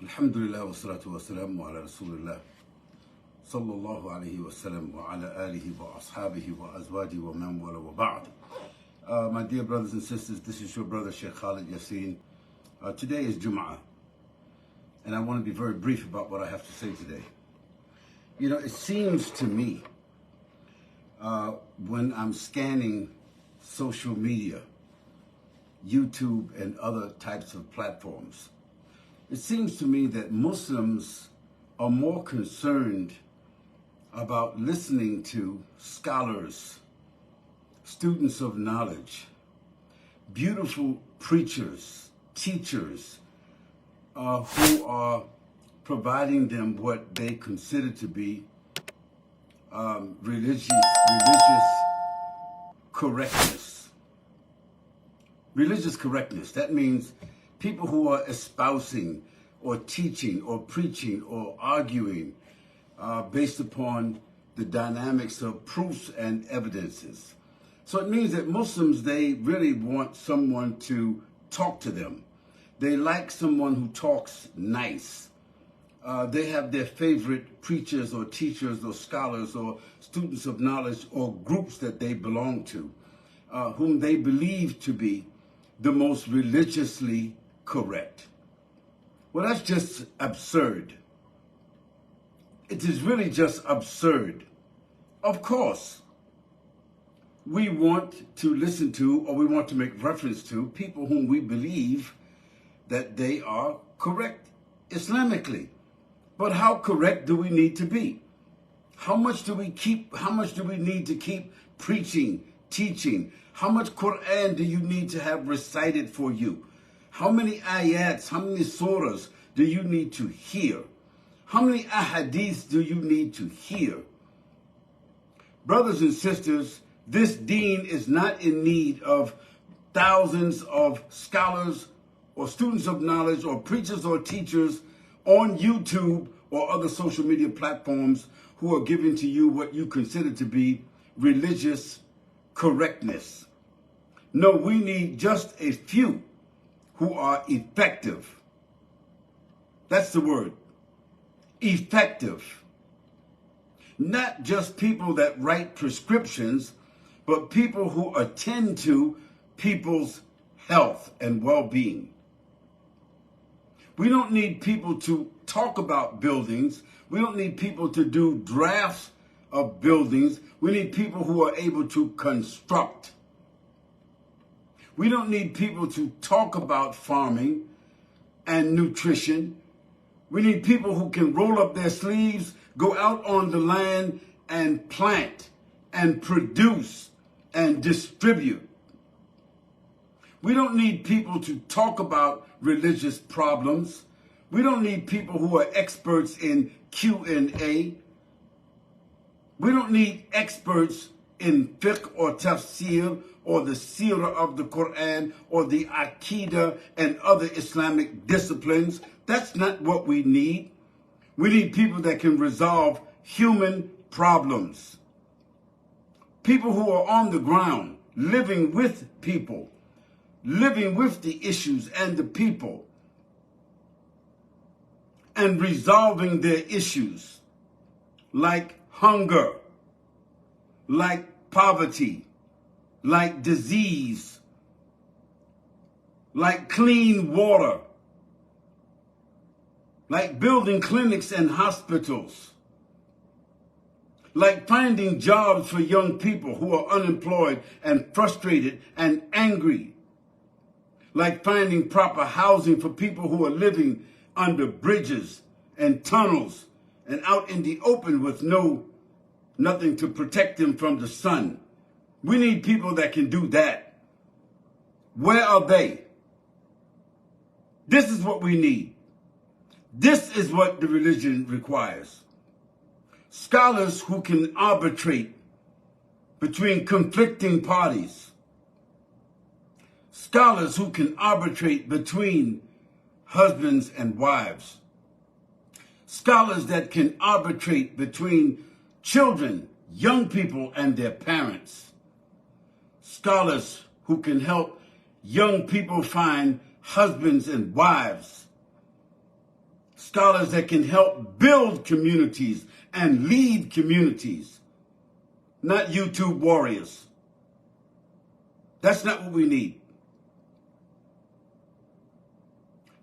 Alhamdulillah wa salatu wa salamu ala Rasulillah sallallahu alayhi wa sallam wa ala alihi wa ashabihi wa azwaji wa man wala wa ba'd. My dear brothers and sisters, this is your brother Sheikh Khalid Yasin. Today is Jum'ah, and I want to be very brief about what I have to say today. You know, it seems to me when I'm scanning social media, YouTube and other types of platforms, it seems to me that Muslims are more concerned about listening to scholars, students of knowledge, beautiful preachers, teachers, who are providing them what they consider to be religious correctness. Religious correctness, that means people who are espousing or teaching or preaching or arguing based upon the dynamics of proofs and evidences. So it means that Muslims, they really want someone to talk to them. They like someone who talks nice. They have their favorite preachers or teachers or scholars or students of knowledge or groups that they belong to, whom they believe to be the most religiously correct. Well, that's just absurd. It is really just absurd. Of course, we want to listen to, or we want to make reference to, people whom we believe that they are correct Islamically. But how correct do we need to be? How much do we need to keep preaching, teaching? How much Quran do you need to have recited for you? How many ayats, how many surahs do you need to hear? How many ahadiths do you need to hear? Brothers and sisters, this deen is not in need of thousands of scholars or students of knowledge or preachers or teachers on YouTube or other social media platforms who are giving to you what you consider to be religious correctness. No, we need just a few who are effective. That's the word. Effective. Not just people that write prescriptions, but people who attend to people's health and well-being. We don't need people to talk about buildings. We don't need people to do drafts of buildings. We need people who are able to construct. We don't need people to talk about farming and nutrition. We need people who can roll up their sleeves, go out on the land and plant and produce and distribute. We don't need people to talk about religious problems. We don't need people who are experts in Q&A. We don't need experts in fiqh or tafsir or the seerah of the Quran or the aqidah and other Islamic disciplines. That's not what we need. We need people that can resolve human problems. People who are on the ground, living with people, living with the issues and the people, and resolving their issues, like hunger, like poverty, like disease, like clean water, like building clinics and hospitals, like finding jobs for young people who are unemployed and frustrated and angry, like finding proper housing for people who are living under bridges and tunnels and out in the open with nothing to protect them from the sun. We need people that can do that. Where are they? This is what we need. This is what the religion requires. Scholars who can arbitrate between conflicting parties. Scholars who can arbitrate between husbands and wives. Scholars that can arbitrate between children, young people, and their parents. Scholars who can help young people find husbands and wives. Scholars that can help build communities and lead communities, not YouTube warriors. That's not what we need.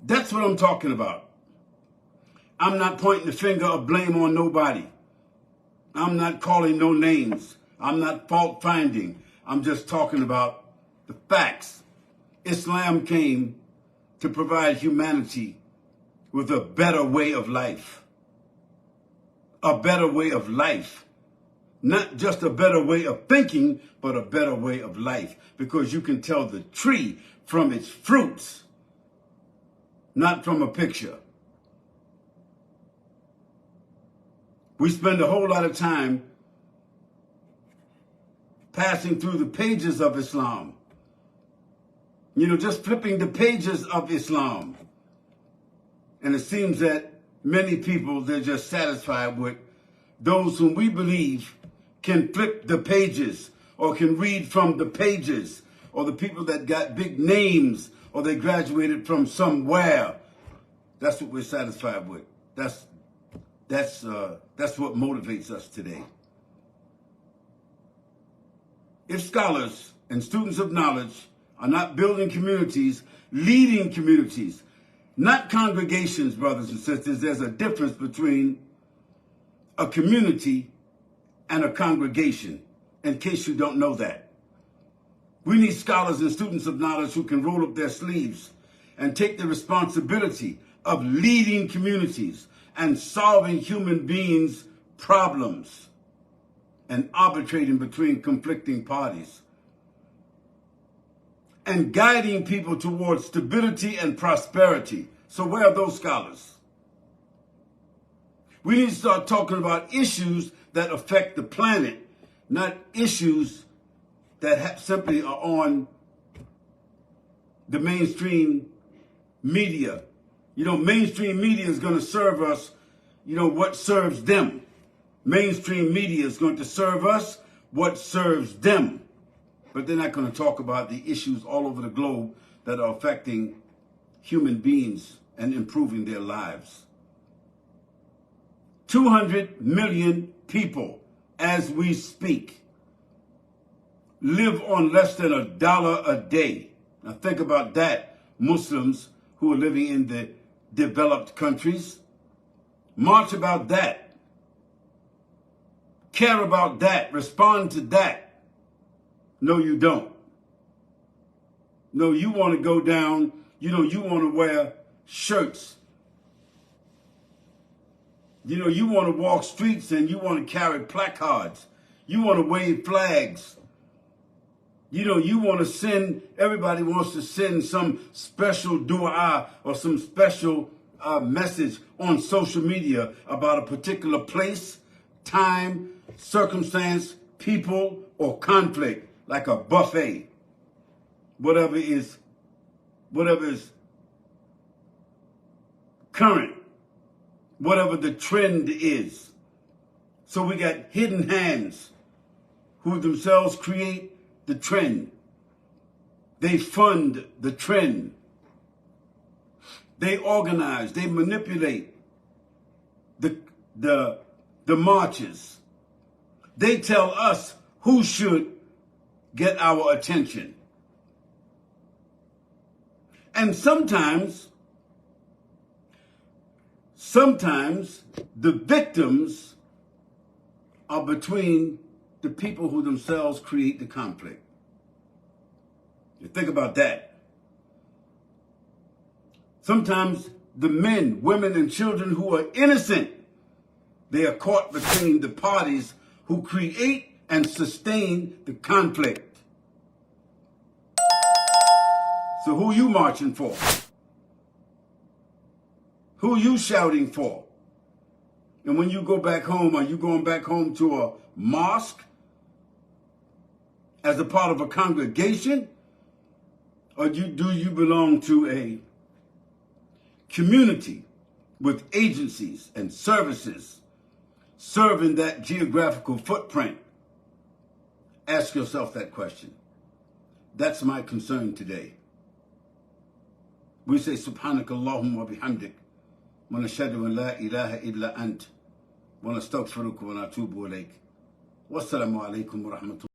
That's what I'm talking about. I'm not pointing the finger of blame on nobody. I'm not calling no names. I'm not fault finding. I'm just talking about the facts. Islam came to provide humanity with a better way of life. A better way of life. Not just a better way of thinking, but a better way of life. Because you can tell the tree from its fruits, not from a picture. We spend a whole lot of time passing through the pages of Islam. Just flipping the pages of Islam. And it seems that many people, they're just satisfied with those whom we believe can flip the pages or can read from the pages, or the people that got big names or they graduated from somewhere. That's what we're satisfied with. That's what motivates us today. If scholars and students of knowledge are not building communities, leading communities, not congregations, brothers and sisters, there's a difference between a community and a congregation, in case you don't know that. We need scholars and students of knowledge who can roll up their sleeves and take the responsibility of leading communities and solving human beings' problems and arbitrating between conflicting parties and guiding people towards stability and prosperity. So where are those scholars? We need to start talking about issues that affect the planet, not issues that simply are on the mainstream media. Mainstream media is going to serve us, what serves them. Mainstream media is going to serve us what serves them. But they're not going to talk about the issues all over the globe that are affecting human beings and improving their lives. 200 million people, as we speak, live on less than $1 a day. Now think about that, Muslims who are living in the developed countries. March about that. Care about that. Respond to that. No, you don't. No, you want to go down, you want to wear shirts. You want to walk streets and you want to carry placards. You want to wave flags. You want to send, everybody wants to send some special dua or some special message on social media about a particular place, time, circumstance, people, or conflict, like a buffet. Whatever is current, whatever the trend is. So we got hidden hands who themselves create the trend. They fund the trend. They organize, they manipulate the marches. They tell us who should get our attention. And sometimes the victims are between the people who themselves create the conflict. You think about that. Sometimes the men, women, and children who are innocent, they are caught between the parties who create and sustain the conflict. So who you marching for? Who you shouting for? And when you go back home, are you going back home to a mosque as a part of a congregation? Or do you belong to a community with agencies and services serving that geographical footprint? Ask yourself that question. That's my concern today. We say, Subhanakallahumma wa bihamdik. ونشهد أن لا إله إلا أنت ونستغفرك ونتوب إليك. والسلام عليكم ورحمة الله.